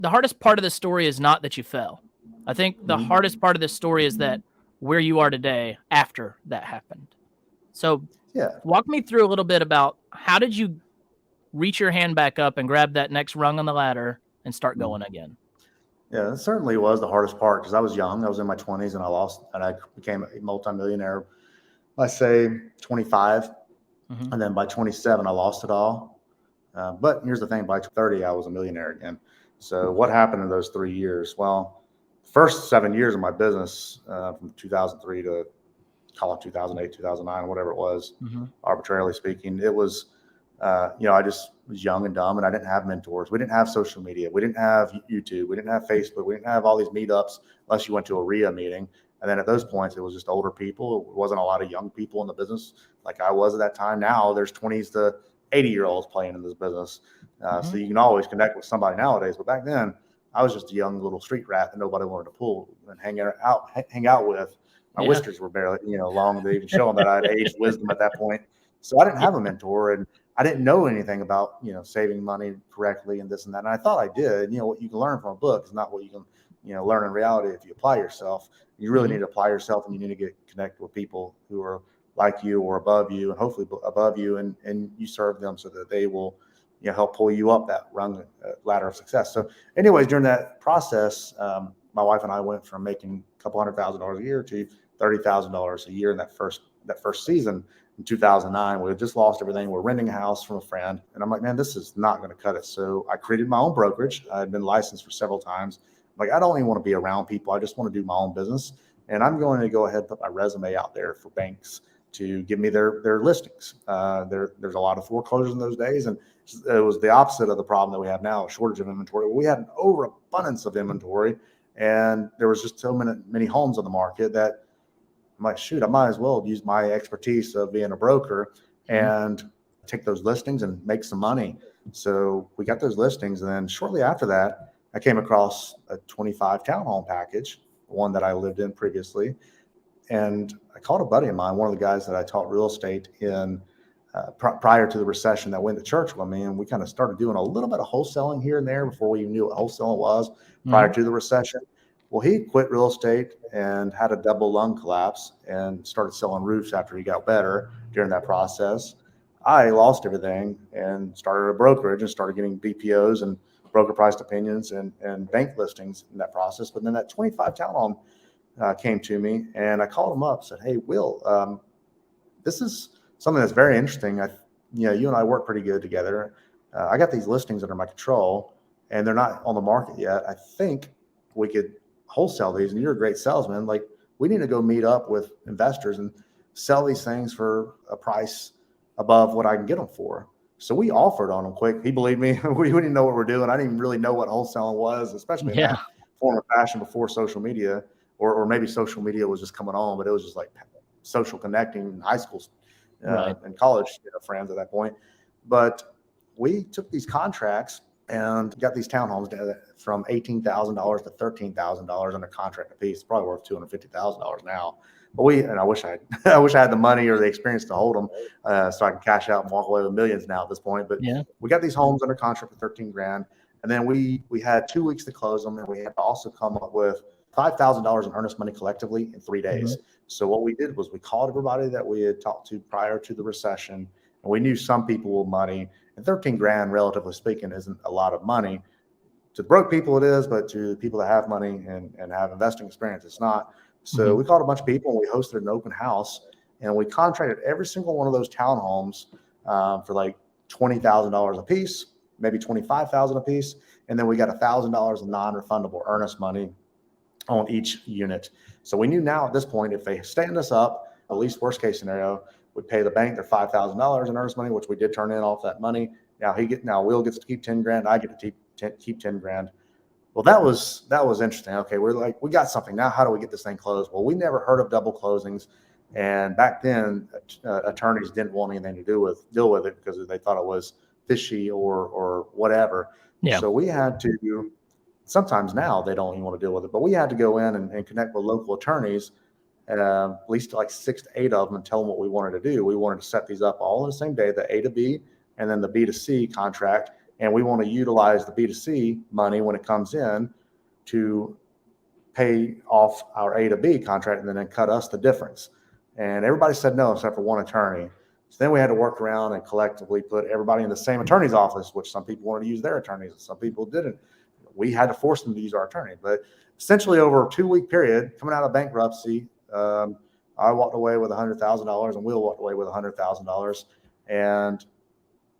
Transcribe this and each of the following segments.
the hardest part of this story is not that you fell. I think the hardest part of this story is that where you are today after that happened. So Yeah. walk me through a little bit about how did you reach your hand back up and grab that next rung on the ladder and start going again? Yeah, it certainly was the hardest part because I was young. I was in my 20s and I became a multimillionaire. I say 25, Mm-hmm. and then by 27, I lost it all. But here's the thing: by 30, I was a millionaire again. So what happened in those 3 years? Well, first 7 years of my business, from 2003 to call it 2008, 2009, whatever it was, Mm-hmm. arbitrarily speaking, it was, I just was young and dumb, and I didn't have mentors. We didn't have social media. We didn't have YouTube. We didn't have Facebook. We didn't have all these meetups unless you went to a RIA meeting. And then at those points, it was just older people. It wasn't a lot of young people in the business like I was at that time. Now there's 20s to 80-year-olds playing in this business. So you can always connect with somebody nowadays. But back then, I was just a young little street rat that nobody wanted to pull and hang out with. My Yeah. whiskers were barely, long to even show them that I had aged wisdom at that point. So I didn't have a mentor, and I didn't know anything about, saving money correctly and this and that. And I thought I did. What you can learn from a book is not what you can, learn in reality if you apply yourself. You really need to apply yourself, and you need to get connected with people who are like you or above you, and hopefully above you, and you serve them so that they will, help pull you up that rung ladder of success. So, anyways, during that process, my wife and I went from making a couple $100,000 a year to $30,000 a year in that first season. In 2009, we had just lost everything. We're renting a house from a friend, and I'm like, man, this is not going to cut it. So I created my own brokerage. I had been licensed for several times. I'm like, I don't even want to be around people. I just want to do my own business, and I'm going to go ahead and put my resume out there for banks to give me their listings. There's a lot of foreclosures in those days, and it was the opposite of the problem that we have now, a shortage of inventory. We had an overabundance of inventory, and there was just so many homes on the market that I'm like, shoot, I might as well use my expertise of being a broker and take those listings and make some money. So we got those listings. And then shortly after that, I came across a 25 townhome package, one that I lived in previously. And I called a buddy of mine, one of the guys that I taught real estate in prior to the recession, that went to church with me. And we kind of started doing a little bit of wholesaling here and there before we even knew what wholesaling was prior to the recession. Well, he quit real estate and had a double lung collapse and started selling roofs after he got better during that process. I lost everything and started a brokerage and started getting BPOs and broker priced opinions and bank listings in that process. But then that 25 townhome came to me, and I called him up, said, hey, Will, this is something that's very interesting. You and I work pretty good together. I got these listings under my control, and they're not on the market yet. I think we could wholesale these, and you're a great salesman. Like, we need to go meet up with investors and sell these things for a price above what I can get them for. So we offered on them quick. He believed me. We didn't know what we're doing. I didn't even really know what wholesaling was, especially in Yeah. that form of fashion before social media, or maybe social media was just coming on, but it was just like social connecting in high school and college friends at that point. But we took these contracts and got these townhomes from $18,000 to $13,000 under contract apiece. It's probably worth $250,000 now. But I wish I had the money or the experience to hold them, so I can cash out and walk away with millions now at this point. But we got these homes under contract for 13 grand, and then we had 2 weeks to close them, and we had to also come up with $5,000 in earnest money collectively in 3 days. So what we did was we called everybody that we had talked to prior to the recession, and we knew some people with money. And 13 grand, relatively speaking, isn't a lot of money. To the broke people it is, but to people that have money and have investing experience, it's not. So we called a bunch of people, and we hosted an open house, and we contracted every single one of those townhomes for like $20,000 a piece, maybe $25,000 a piece. And then we got $1,000 of non-refundable earnest money on each unit. So we knew now at this point, if they stand us up, at least worst case scenario, we'd pay the bank their $5,000 in earnest money, which we did turn in off that money. Now Will gets to keep 10 grand. I get to keep 10 grand. Well, that was interesting. Okay, we're like, we got something now. How do we get this thing closed? Well, we never heard of double closings, and back then attorneys didn't want anything to deal with it because they thought it was fishy or whatever. Yeah. So we had to. Sometimes now they don't even want to deal with it, but we had to go in and connect with local attorneys, at least like 6 to 8 of them, and tell them what we wanted to do. We wanted to set these up all on the same day, the A to B and then the B to C contract, and we want to utilize the B2C money when it comes in to pay off our A to B contract and then cut us the difference. And everybody said no, except for one attorney. So then we had to work around and collectively put everybody in the same attorney's office, which some people wanted to use their attorneys, and some people didn't. We had to force them to use our attorney. But essentially over a 2-week period, coming out of bankruptcy, I walked away with $100,000 and Will walked away with $100,000. And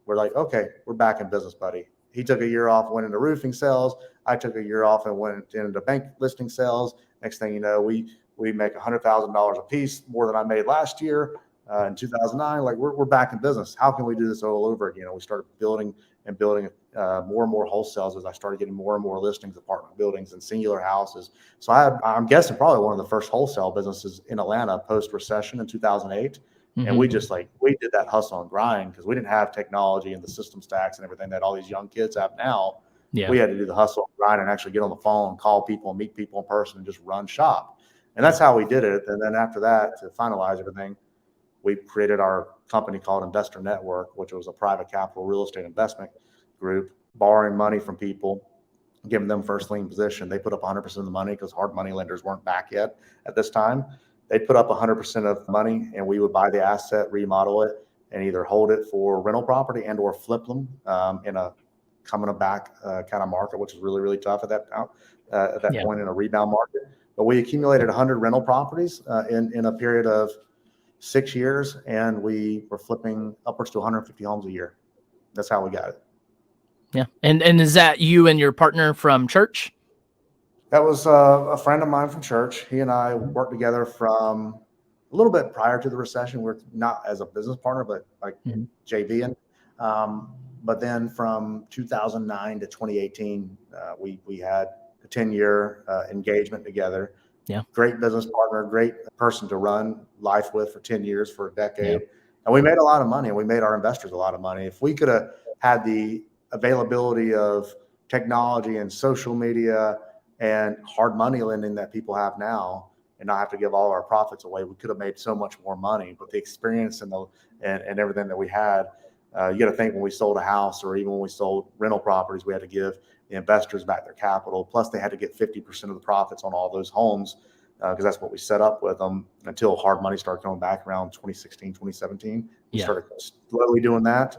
we're like, okay, we're back in business, buddy. He took a year off, went into roofing sales. I took a year off and went into bank listing sales. Next thing you know, we make $100,000 a piece, more than I made last year in 2009. Like we're back in business. How can we do this all over again? We started building more and more wholesales as I started getting more and more listings, apartment buildings and singular houses. So I'm guessing probably one of the first wholesale businesses in Atlanta post-recession in 2008. Mm-hmm. And we did that hustle and grind because we didn't have technology and the system stacks and everything that all these young kids have now. Yeah. We had to do the hustle and grind and actually get on the phone, call people, meet people in person, and just run shop. And that's how we did it. And then after that, to finalize everything, we created our company called Investor Network, which was a private capital real estate investment group, borrowing money from people, giving them first lien position. They put up 100% of the money because hard money lenders weren't back yet at this time. They put up 100% of money, and we would buy the asset, remodel it, and either hold it for rental property and or flip them in a coming back kind of market, which is really, really tough at that point in a rebound market. But we accumulated 100 rental properties in a period of 6 years, and we were flipping upwards to 150 homes a year. That's how we got it. Yeah. And is that you and your partner from church? That was a friend of mine from church. He and I worked together from a little bit prior to the recession. We're not as a business partner, but like JVing. But then from 2009 to 2018, we had a 10-year engagement together. Yeah. Great business partner, great person to run life with for 10 years, for a decade. Yeah. And we made a lot of money, and we made our investors a lot of money. If we could have had the availability of technology and social media and hard money lending that people have now, and not have to give all our profits away, we could have made so much more money. But the experience and everything that we had, you got to think when we sold a house or even when we sold rental properties, we had to give the investors back their capital. Plus, they had to get 50% of the profits on all those homes because that's what we set up with them until hard money started coming back around 2016, 2017. We started slowly doing that.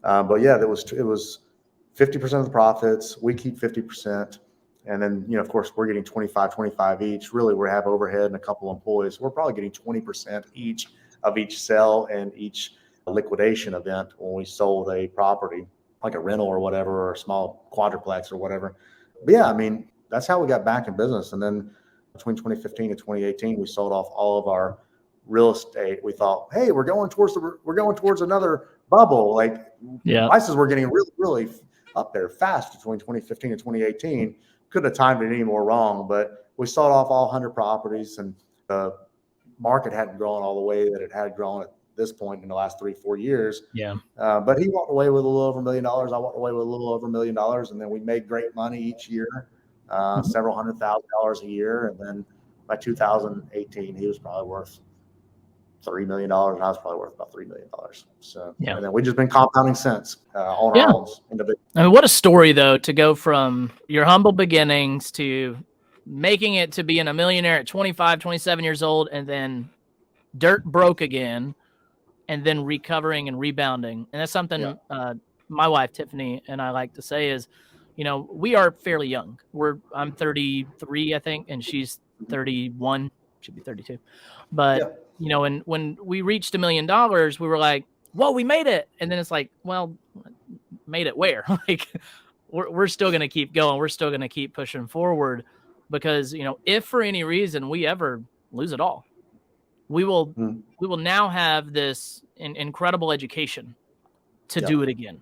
But yeah, it was 50% of the profits. We keep 50%. And then, of course, we're getting 25 each. Really, we have overhead and a couple employees. So we're probably getting 20% each of each sale and each liquidation event when we sold a property, like a rental or whatever, or a small quadruplex or whatever. But yeah, I mean, that's how we got back in business. And then between 2015 and 2018, we sold off all of our real estate. We thought, hey, we're going towards another bubble. Like prices were getting really, really up there fast between 2015 and 2018. Couldn't have timed it any more wrong, but we sold off all 100 properties, and the market hadn't grown all the way that it had grown at this point in the last 3-4 years. Yeah. But he walked away with a little over $1 million. I walked away with a little over $1 million, and then we made great money each year, several $100,000 a year. And then by 2018, he was probably worth $3 million, and I was probably worth about $3 million. So, and then we've just been compounding since on our homes. I mean, what a story, though, to go from your humble beginnings to making it to being a millionaire at 25, 27 years old, and then dirt broke again, and then recovering and rebounding. And that's something my wife, Tiffany, and I like to say is, we are fairly young. I'm 33, I think, and she's 31, should be 32. But when we reached $1 million, we were like, whoa, we made it. And then it's like, well, made it where? Like, we're still going to keep going. We're still going to keep pushing forward because, if for any reason we ever lose it all, we will now have this incredible education to do it again.